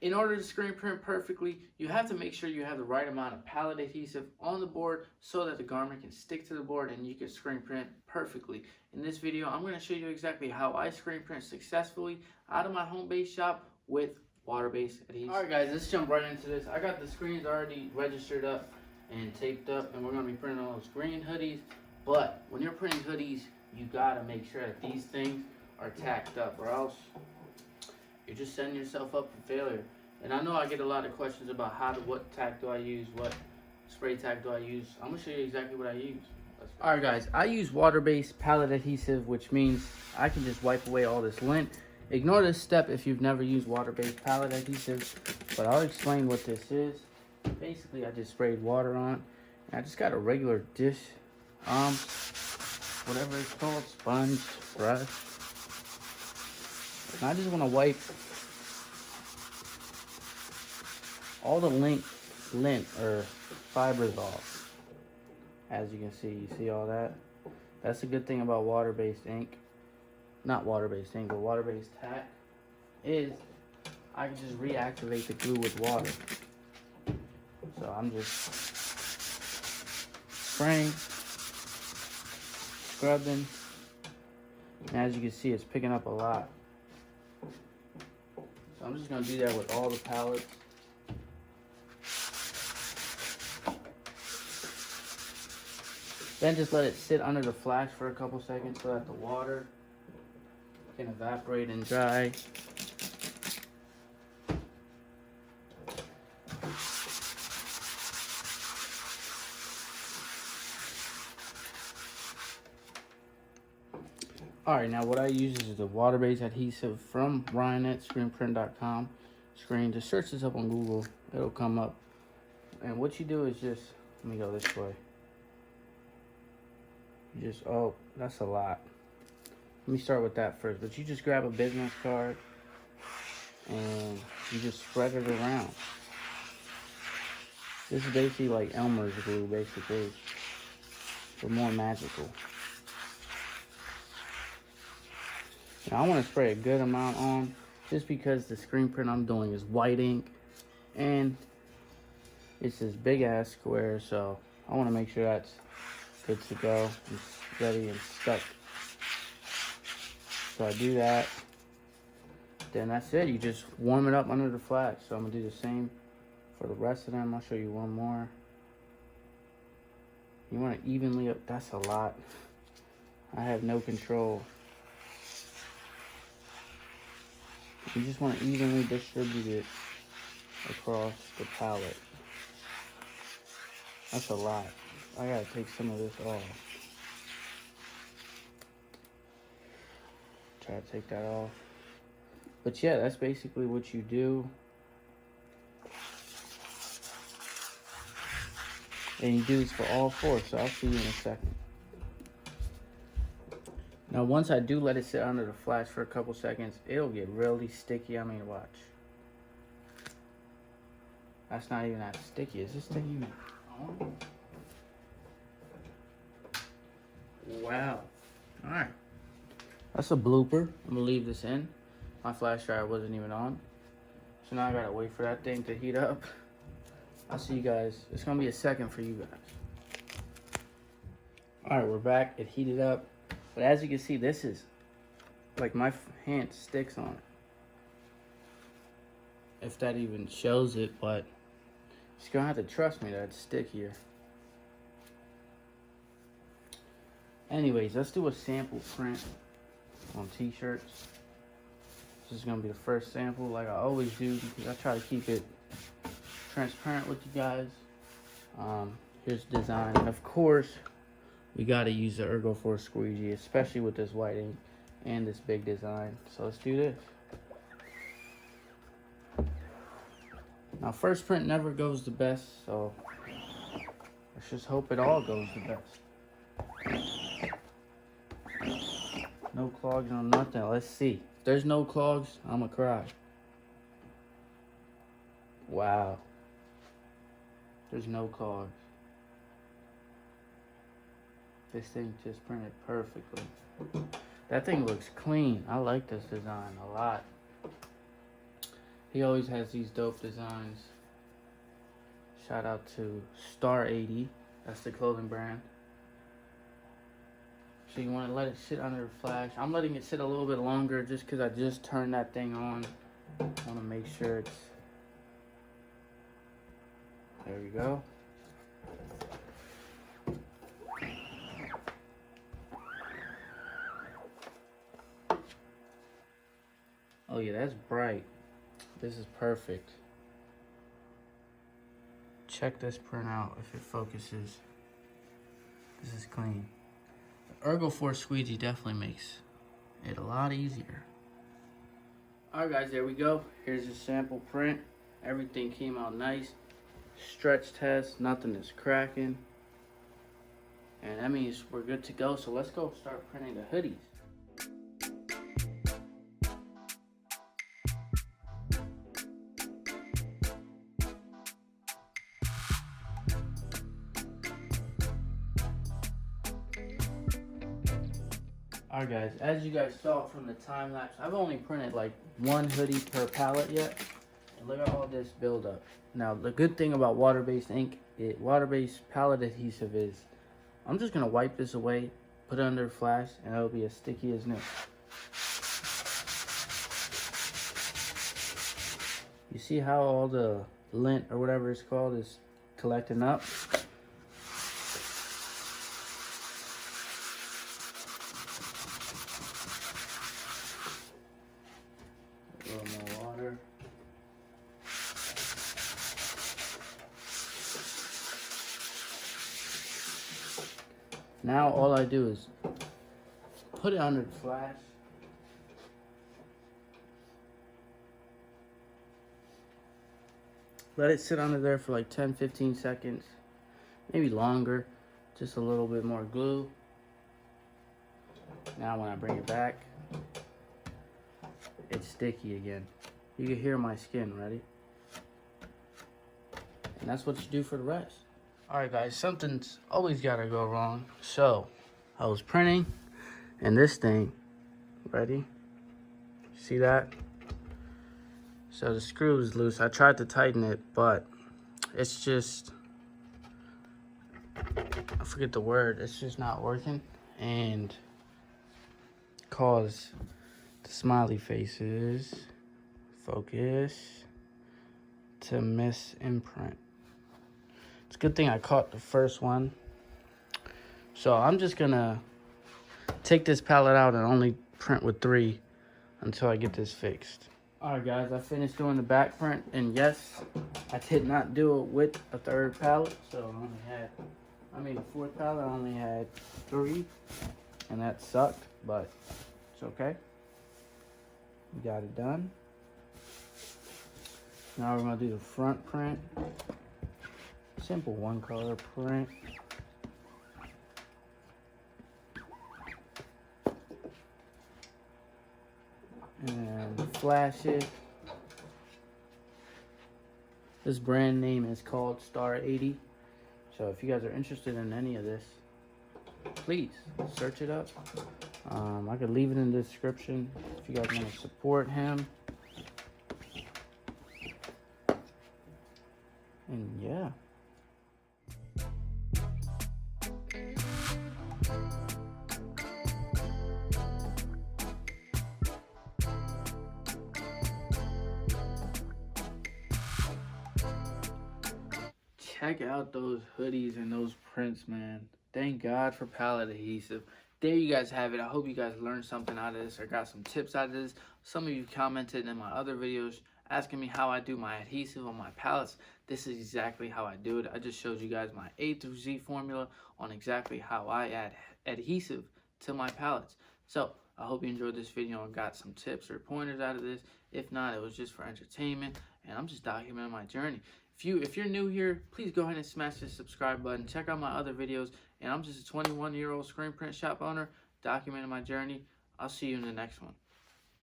In order to screen print perfectly, you have to make sure you have the right amount of pallet adhesive on the board so that the garment can stick to the board and you can screen print perfectly. In this video, I'm going to show you exactly how I screen print successfully out of my home base shop with water-based adhesive. Alright guys, let's jump right into this. I got the screens already registered up and taped up, and we're going to be printing all those green hoodies. But when you're printing hoodies, you got to make sure that these things are tacked up, or else you're just setting yourself up for failure. And I know I get a lot of questions about what tack do I use, what spray tack do I use. I'm going to show you exactly what I use. Alright guys, I use water-based pallet adhesive, which means I can just wipe away all this lint. Ignore this step if you've never used water-based pallet adhesive, but I'll explain what this is. Basically, I just sprayed water on, and I just got a regular dish, whatever it's called, sponge, brush. And I just want to wipe all the lint or fibers off. As you can see, you see all that? That's the good thing about water-based ink. Not water-based ink, but water-based tack is I can just reactivate the glue with water. So I'm just spraying, scrubbing, and as you can see, it's picking up a lot. So I'm just going to do that with all the pallets. Then just let it sit under the flash for a couple seconds so that the water can evaporate and dry. Alright, now what I use is the water-based adhesive from RyanetScreenPrint.com. Just search this up on Google, it'll come up. And what you do is just, let me go this way. You just, oh, that's a lot. Let me start with that first. But you just grab a business card and you just spread it around. This is basically like Elmer's glue, basically, but more magical. Now I want to spray a good amount on, just because the screen print I'm doing is white ink, and it's this big ass square, so I want to make sure that's good to go, and ready and stuck. So I do that, then that's it. You just warm it up under the flash. So I'm gonna do the same for the rest of them. I'll show you one more. You want to evenly up, that's a lot. I have no control. You just want to evenly distribute it across the palette. That's a lot. I gotta take some of this off. Try to take that off. But yeah, that's basically what you do. And you do this for all four, so I'll see you in a second. Now once I do let it sit under the flash for a couple seconds, it'll get really sticky. I mean, watch. That's not even that sticky. Is this thing even on? Wow. Alright. That's a blooper. I'm gonna leave this in. My flash dryer wasn't even on. So now I gotta wait for that thing to heat up. I'll see you guys. It's gonna be a second for you guys. Alright, we're back. It heated up. But as you can see, this is like my hand sticks on it. If that even shows it, but you're gonna have to trust me that it's stickier. Anyways, let's do a sample print on t-shirts. This is gonna be the first sample, like I always do, because I try to keep it transparent with you guys. Here's the design, and of course we got to use the Ergo Force squeegee, especially with this white ink and this big design. So let's do this. Now first print never goes the best, so let's just hope it all goes the best. No clogs on nothing. Let's see. If there's no clogs, I'ma cry. Wow. There's no clogs. This thing just printed perfectly. That thing looks clean. I like this design a lot. He always has these dope designs. Shout out to Star 80. That's the clothing brand. So you want to let it sit under the flash. I'm letting it sit a little bit longer just because I just turned that thing on. I want to make sure it's... There we go. Oh yeah, that's bright. This is perfect. Check this print out if it focuses. This is clean. The Ergo Force squeegee definitely makes it a lot easier. Alright guys, there we go. Here's a sample print. Everything came out nice. Stretch test, nothing is cracking. And that means we're good to go. So let's go start printing the hoodies. Alright guys, as you guys saw from the time lapse, I've only printed like one hoodie per pallet yet. And look at all this buildup. Now the good thing about water-based ink, water-based pallet adhesive is, I'm just gonna wipe this away, put it under flash, and it'll be as sticky as new. You see how all the lint or whatever it's called is collecting up? A little more water. Now all I do is put it under the flash. Let it sit under there for like 10-15 seconds, maybe longer, just a little bit more glue. Now when I bring it back, it's sticky again. You can hear my skin, ready? And that's what you do for the rest. Alright guys, something's always gotta go wrong. So, I was printing, and this thing, ready? See that? So the screw is loose. I tried to tighten it, but it's just, I forget the word, it's just not working. And cause the smiley faces, focus, to miss imprint. It's a good thing I caught the first one. So I'm just gonna take this palette out and only print with 3 until I get this fixed. Alright guys, I finished doing the back print, and yes, I did not do it with a 3rd palette, so I made a 4th palette, I only had 3, and that sucked, but it's okay. We got it done. Now we're gonna do the front print. Simple 1-color print. And flash it. This brand name is called Star 80. So if you guys are interested in any of this, please search it up. I could leave it in the description if you guys want to support him. And yeah. Check out those hoodies and those prints, man. Thank God for Pallet Adhesive. There you guys have it. I hope you guys learned something out of this or got some tips out of this. Some of you commented in my other videos asking me how I do my adhesive on my pallets. This is exactly how I do it. I just showed you guys my A through Z formula on exactly how I add adhesive to my pallets. So I hope you enjoyed this video and got some tips or pointers out of this. If not, it was just for entertainment, and I'm just documenting my journey. If you're new here, please go ahead and smash the subscribe button. Check out my other videos. And I'm just a 21-year-old screen print shop owner documenting my journey. I'll see you in the next one.